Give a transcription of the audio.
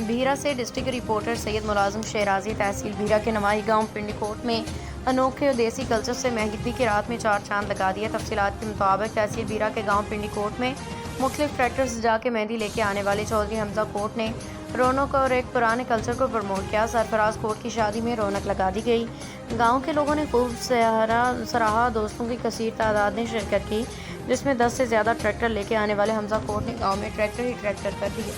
भीरा से district reporter Syed मुलाजिम शहराजी। तहसील भीरा के नवाही गांव पिंडी कोट में अनोखे और देसी कल्चर से मेहंदी की रात में चार चांद लगा दिया। तफसीलात के मुताबिक तहसील भीरा के गांव पिंडी कोट में मुख्तलिफ ट्रैक्टर सजा के मेहंदी लेके आने वाले चौधरी हमजा कोट ने रौनक और एक पुराने कल्चर को प्रमोट किया। सरफराज कोट की शादी में रौनक लगा दी गई। गांव के लोगों ने खूब सराहा। दोस्तों की कसीर तादाद ने शिरकत की, जिसमें 10 से ज़्यादा ट्रैक्टर लेके आने वाले हमजा कोट ने गांव में ट्रैक्टर ही ट्रैक्टर कर दिए।